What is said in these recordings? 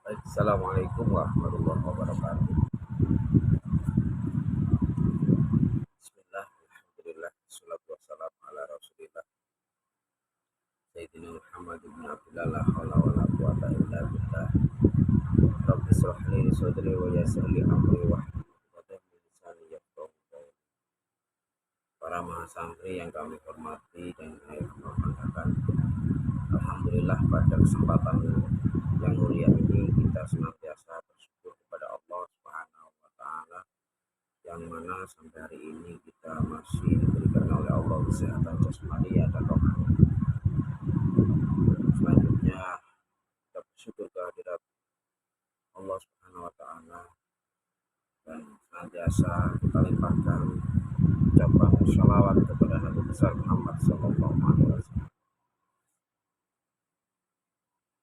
Assalamualaikum warahmatullahi wabarakatuh. Bismillah, alhamdulillah, salatu wassalamu ala rasulillah Sayyidina Muhammad ibn Abdullah la hawla wa la quwata illa billah. Rabbi shrah li sadri wa yassir li amri wa hlul min lisani yafqahu qawli. Para mahasantri yang kami hormati dan kami banggakan, alhamdulillah pada kesempatan yang mulia ini kita senantiasa bersyukur kepada Allah Subhanahu wa taala yang mana sampai hari ini kita masih diberikan oleh Allah kesehatan jasmani dan rohani. Selanjutnya kita bersyukur kehadirat Allah Subhanahu wa taala dan senantiasa kita limpahkan ucapan sholawat kepada Nabi besar Muhammad sallallahu alaihi wasallam.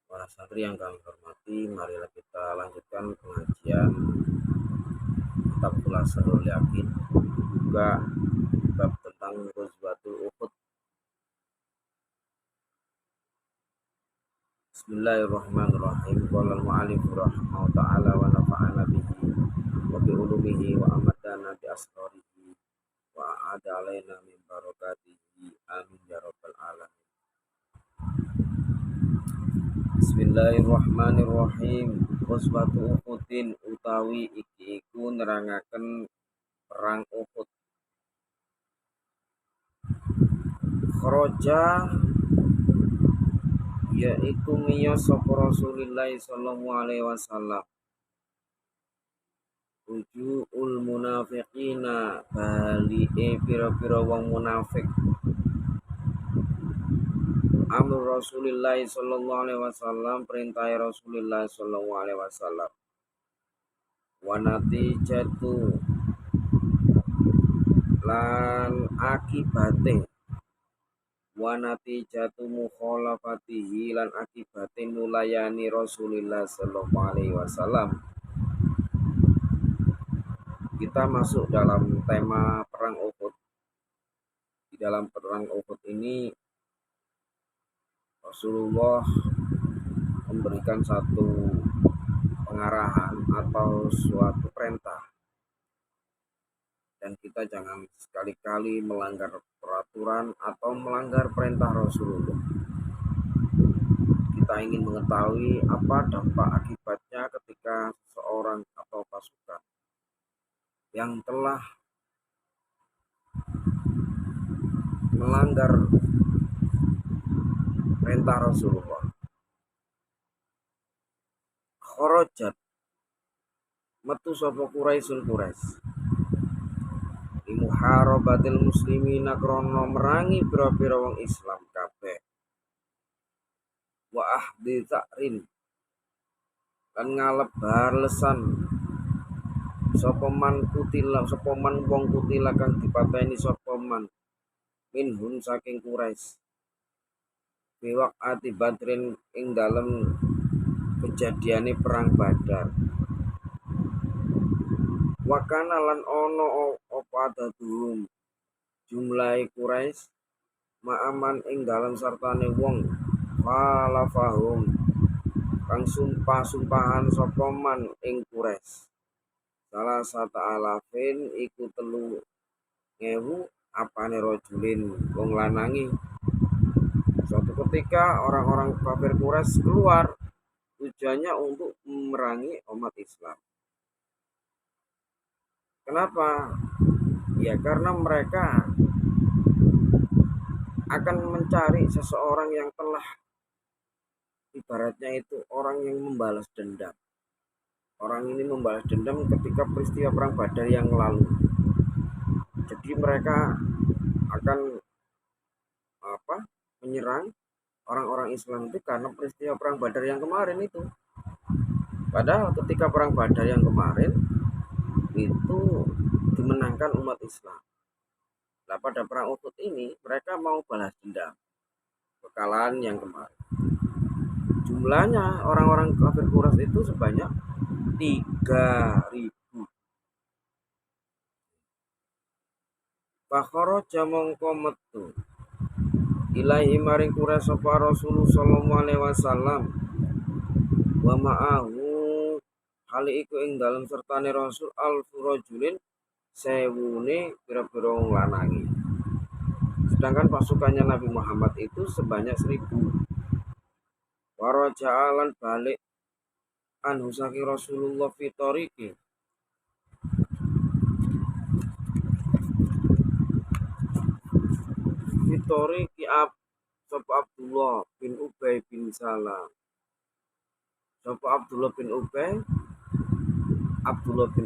Para santri yang kami hormati, marilah kita lanjutkan pengajian kitab Khulasatul Yakin, juga bab tentang Ghazwatul Uhud. Bismillahirrahmanirrahim. Qala al-mu'allif rahimahullah ta'ala wa nafa'ana bihi wa bi ulumihi wa amadana bi asrarihi wa a'ada alaina min barakatihi amin ya rabbal alamin. Bismillahirrahmanirrahim. Ghazwatul Uhudin utawi iki iku nerangaken perang Uhud. Kharaja yaitu miyos sapa Rasulullah sallallahu alaihi wasallam ul munafiqina balike pira-pira wong munafik. Amr Rasulullah sallallahu alaihi wasallam, perintah Rasulullah sallallahu alaihi wasallam. Wanati jatuh lan akibate wanati jatuh mukhalafatihi lan akibate nulayani Rasulullah sallallahu alaihi wasallam. Kita masuk dalam tema perang Uhud. Di dalam perang Uhud ini Rasulullah memberikan satu pengarahan atau suatu perintah, dan kita jangan sekali-kali melanggar peraturan atau melanggar perintah Rasulullah. Kita ingin mengetahui apa dampak akibatnya ketika seseorang atau pasukan yang telah melanggar perintah Rasulullah. Kharajat metu sapa Quraisyun Quraisy limuharabatil muslimina krana merangi pira-pira wong Islam kabeh. Wa ahdi ta'rin lan ngalep balesan sapa man wong kutila kang dipateni sapa man minhum saking Quraisy biwak ati Badrin ing dalem kejadiane perang Badar. Wakana lan ono apa adadum jumlahe Quraisy ma'aman ing dalem sartane wong falafahum kang sumpah-sumpahan sapa man ing Quraisy. Salah satu alafin iku 3.000 apane rajulin wong lanangi. Suatu ketika orang-orang kafir Quraisy keluar tujuannya untuk memerangi umat Islam. Kenapa? Ya karena mereka akan mencari seseorang yang telah ibaratnya itu orang yang membalas dendam. Orang ini membalas dendam ketika peristiwa perang Badar yang lalu. Jadi mereka akan menyerang orang-orang Islam itu karena peristiwa perang Badar yang kemarin itu. Padahal ketika perang Badar yang kemarin itu dimenangkan umat Islam. Nah pada perang Uhud ini mereka mau balas dendam kekalahan yang kemarin. Jumlahnya orang-orang kafir Quraisy itu sebanyak 3.000. Fakharaja mongko metu ilahi maring Quraisy sapa Rasulullah sallallahu alaihi wasallam wa ma'ahu hal iku ing dalem sertane Rasul al-furajulin sewune pira-pira wong lanangi. Sedangkan pasukannya Nabi Muhammad itu sebanyak 1000. Waraja'alan balik anhu saking Rasulullah fitoriki sapa Abdullah bin Ubay bin Salam. Sapa Abdullah bin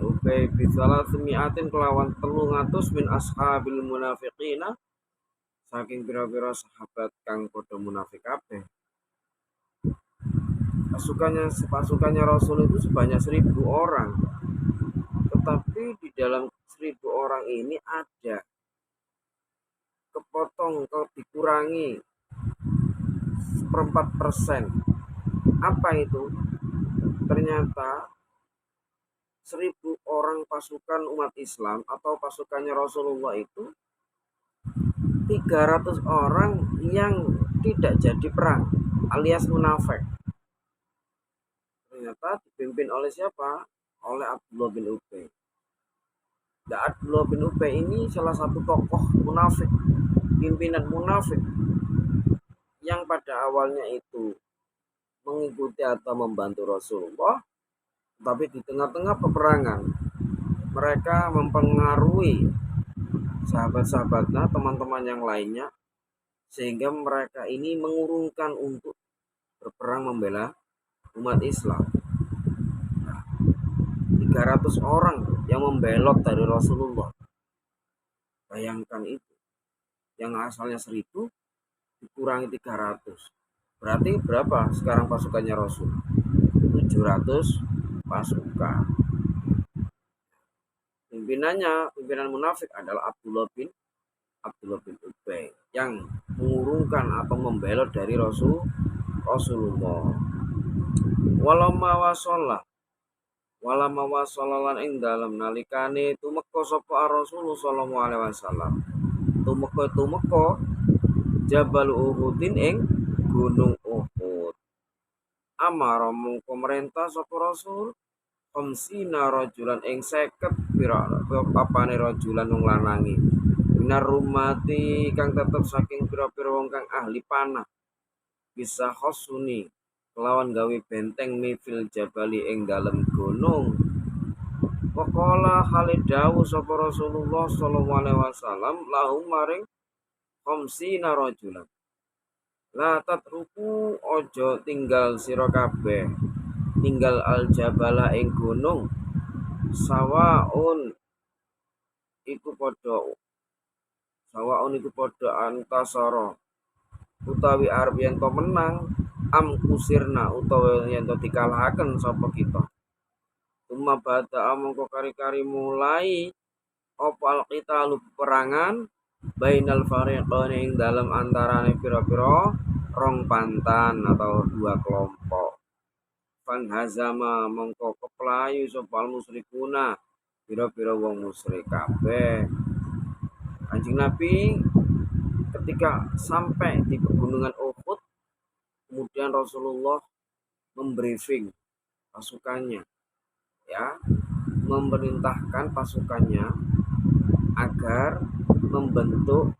Ubay bisalah semiatin kelawan 300 min ashabil munafiqina saking pira-pira sahabat kang padha munafik kabeh. Pasukannya Rasul itu sebanyak 1000 orang. Tetapi di dalam 1000 orang ini ada dikurangi 1/4%. Apa itu? Ternyata 1000 orang pasukan umat Islam atau pasukannya Rasulullah itu 300 orang yang tidak jadi perang alias munafik. Ternyata dipimpin oleh siapa? Oleh Abdullah bin Ubay. Nah, Abdullah bin Ubay ini salah satu tokoh munafik, pimpinan munafik yang pada awalnya itu mengikuti atau membantu Rasulullah, tapi di tengah-tengah peperangan mereka mempengaruhi sahabat-sahabatnya, teman-teman yang lainnya, sehingga mereka ini mengurungkan untuk berperang membela umat Islam. 300 orang yang membelot dari Rasulullah. Bayangkan itu. Yang asalnya 1000 dikurangi 300. Berarti berapa sekarang pasukannya Rasul? 700 pasukan. Pimpinan munafik adalah Abdullah bin Ubay yang mengurungkan atau membelot dari Rasulullah. Walama wasallalan ing dalem nalikane tumeka sapa Rasulullah sallallahu alaihi wasallam. Tumeka Jabal Uhudin ing Gunung Uhud. Amara mung pemerintah sapa Rasul khamsina rajulan ing 50 pira apane rajulan wong lanangi. Minar rumati kang tetep saking pira-pira wong kang ahli panah. Bisa khosuni kelawan gawe benteng mifil jabali ing dalem gunung. Waqala halidawu sapa Rasulullah sallallahu alaihi wasallam lahum maring khamsina rajulan. La tatruku ojo tinggal sira kabeh. Tinggal al jabala ing gunung. Sawaun iku padha antasara utawi arep yen to menang am kusirna utawa yen to dikalahaken sapa kita. Tuma bada mongko kari-kari mulai apa alqitalu perangan bainal fariqain ing dalam antarane pira-pira rong pantan atau dua kelompok. Fan hazama mongko keplayu sapa musyrikuna pira-pira wong musyrik kabeh. Kanjeng Nabi ketika sampai di pegunungan Uhud, kemudian Rasulullah membriefing pasukannya, ya, memerintahkan pasukannya agar membentuk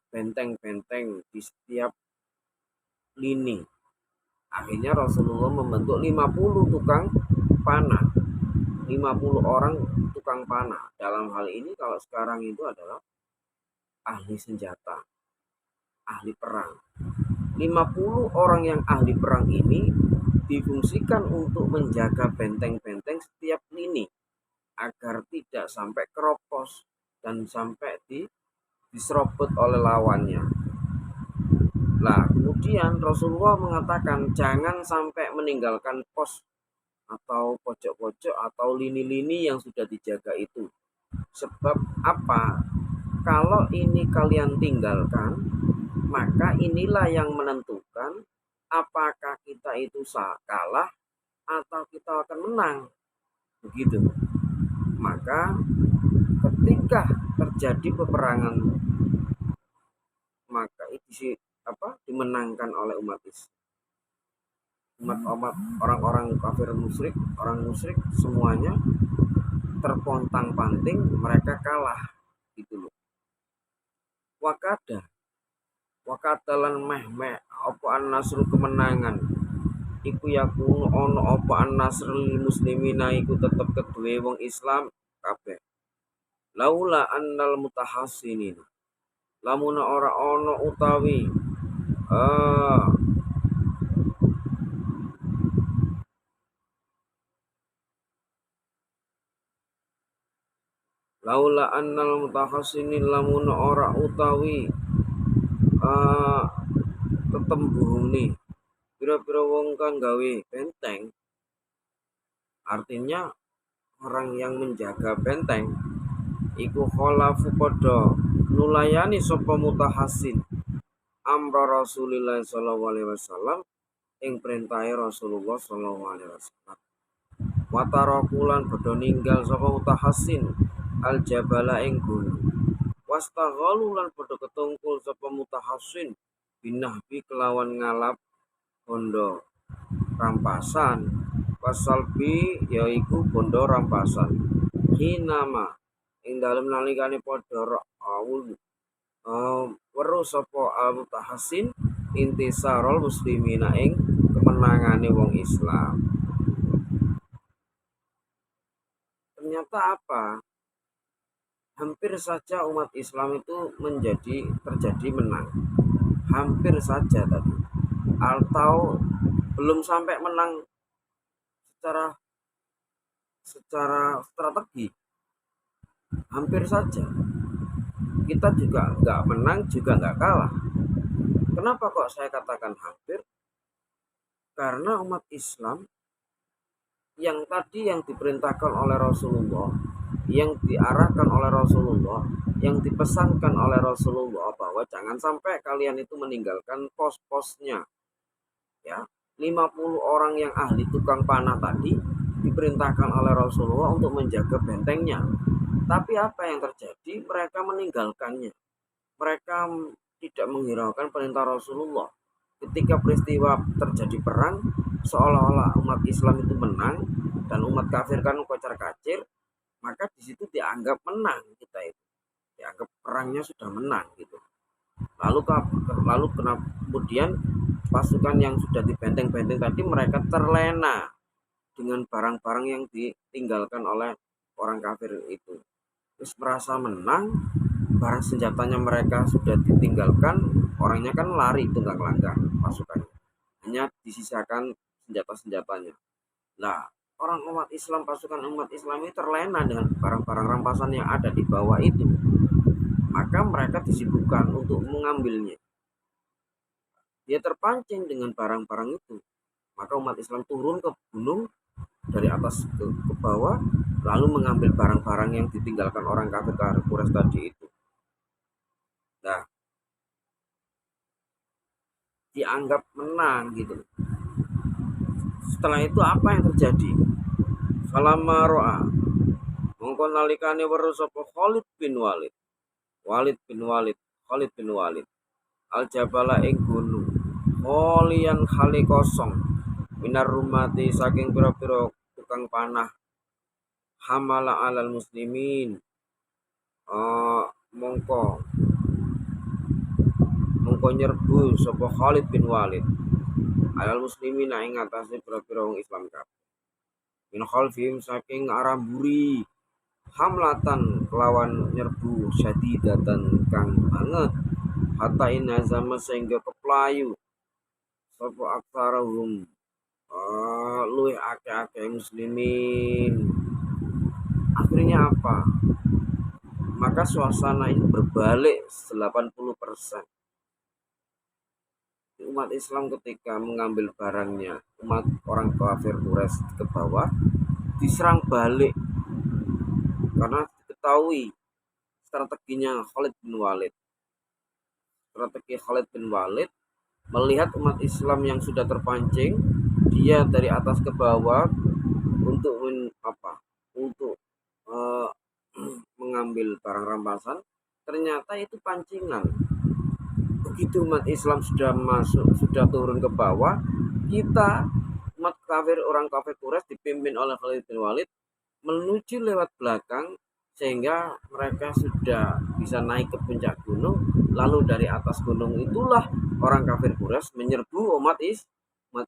benteng-benteng di setiap lini. Akhirnya Rasulullah membentuk 50 tukang panah, 50 orang tukang panah. Dalam hal ini kalau sekarang itu adalah ahli senjata, ahli perang. 50 orang yang ahli perang ini difungsikan untuk menjaga benteng-benteng setiap lini agar tidak sampai keropos dan sampai diserobot oleh lawannya. Nah, kemudian Rasulullah mengatakan jangan sampai meninggalkan pos atau pojok-pojok atau lini-lini yang sudah dijaga itu. Sebab apa? Kalau ini kalian tinggalkan, maka inilah yang menentukan apakah kita itu kalah atau kita akan menang. Begitu. Maka ketika terjadi peperangan, maka itu dimenangkan oleh umat Islam. umat-umat orang-orang kafir musyrik, orang musyrik semuanya terpontang-panting, mereka kalah gitu loh. Wakada wakatalan meh apa an-nasru kemenangan iku yakunu ono apa an-nasr lil muslimina iku tetep kedue wong Islam kabeh. Laula annal mutahassinin lamun ora ono utawi eh laula annal mutahassinin lamun ora utawi eh tetembuhune pira-pira wong kang gawe benteng, artinya orang yang menjaga benteng iku kholafu padha nulayani sapa mutahassin amra Rasulillah sallallahu alaihi wasallam ing perintahe Rasulullah sallallahu alaihi wasallam. Watarakulan padha ninggal sapa mutahassin al jabala ing gunung. Wastaghalu lan padha ketungkul sapa mutahassin binahbi kelawan ngalap bondo rampasan. Wasalbi yaiku bondo rampasan. Hinama ing dalem nalikane padha awul weruh sapa al mutahassin intisarul muslimina ing kemenangane wong Islam. Ternyata apa? Hampir saja umat Islam itu terjadi menang. Hampir saja tadi. Atau belum sampai menang secara strategi. Hampir saja. Kita juga nggak menang, juga nggak kalah. Kenapa kok saya katakan hampir? Karena umat Islam yang tadi yang diperintahkan oleh Rasulullah, yang diarahkan oleh Rasulullah, yang dipesankan oleh Rasulullah bahwa jangan sampai kalian itu meninggalkan pos-posnya. Ya, 50 orang yang ahli tukang panah tadi diperintahkan oleh Rasulullah untuk menjaga bentengnya. Tapi apa yang terjadi? Mereka meninggalkannya. Mereka tidak menghiraukan perintah Rasulullah. Ketika peristiwa terjadi perang, seolah-olah umat Islam itu menang dan umat kafir kan kocar-kacir, maka di situ dianggap menang kita itu. Dianggap perangnya sudah menang gitu. Lalu kemudian pasukan yang sudah dibenteng-benteng tadi mereka terlena dengan barang-barang yang ditinggalkan oleh orang kafir itu. Terus merasa menang, barang senjatanya mereka sudah ditinggalkan, orangnya kan lari tunggang langgang pasukannya. Hanya disisakan senjata-senjatanya. Nah, pasukan umat Islam ini terlena dengan barang-barang rampasan yang ada di bawah itu. Maka mereka disibukkan untuk mengambilnya. Dia terpancing dengan barang-barang itu. Maka umat Islam turun ke gunung dari atas ke bawah, lalu mengambil barang-barang yang ditinggalkan orang kafir Quraisy tadi itu. Nah, dianggap menang gitu. Setelah itu apa yang terjadi? Falamma ro'a mongko nalikane weruh sapa Khalid bin Walid. Khalid bin Walid. Al jabala ing gunung. Kholian khali kosong. Minar rumati saking pira-pira tukang panah. Hamala alal muslimin. Mongko nyerbu sapa Khalid bin Walid alal muslimin ing atase pira-pira wong Islam kabeh. Min khalfihim saking aramburi hamlatan kelawan nyerbu syadidatan kang banget hatta inazama sehingga keplayu sapa aktsarahum luwih akeh-akeh muslimin. Akhirnya apa? Maka suasana ini berbalik 80%. Umat Islam ketika mengambil barangnya, umat orang kafir Quraisy ke bawah diserang balik karena diketahui strateginya Khalid bin Walid. Strategi Khalid bin Walid melihat umat Islam yang sudah terpancing, dia dari atas ke bawah untuk mengambil barang rampasan, ternyata itu pancingan. Begitu umat Islam sudah turun ke bawah, kita orang kafir Quraisy dipimpin oleh Khalid bin Walid menuju lewat belakang sehingga mereka sudah bisa naik ke puncak gunung. Lalu dari atas gunung itulah orang kafir Quraisy menyerbu umat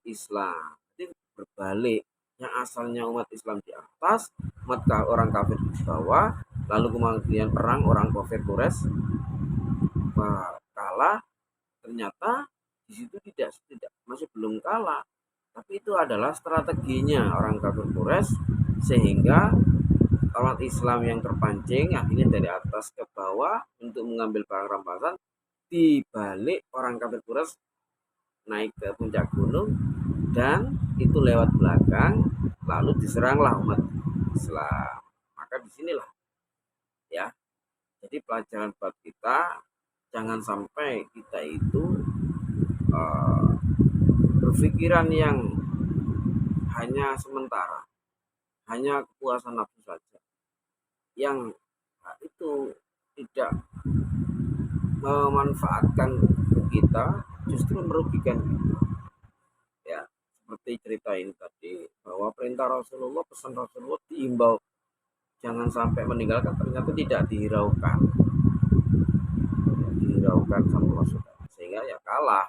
Islam. Jadi berbalik, yang asalnya umat Islam di atas, orang kafir di bawah, lalu kemudian perang orang kafir Quraisy kalah. Ternyata di situ tidak masih belum kalah, tapi itu adalah strateginya orang kafir Quraisy sehingga umat Islam yang terpancing akhirnya dari atas ke bawah untuk mengambil barang rampasan, dibalik orang kafir Quraisy naik ke puncak gunung dan itu lewat belakang, lalu diseranglah umat Islam. Maka disinilah ya, jadi pelajaran buat kita, jangan sampai kita itu berpikiran yang hanya sementara, hanya kepuasan nafsu saja, yang itu tidak memanfaatkan kita, justru merugikan kita. Ya, seperti cerita ini tadi, bahwa perintah Rasulullah, pesan Rasulullah diimbau jangan sampai meninggalkan, ternyata tidak dihiraukan sama Rasulullah, sehingga ya kalah.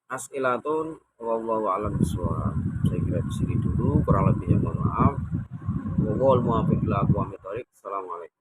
As'ilatun wallahu a'lam bishawab. Saya kira di sini dulu, kurang lebihnya mohon maaf. Wal muwaffiq ila aqwamit thoriq. Assalamualaikum.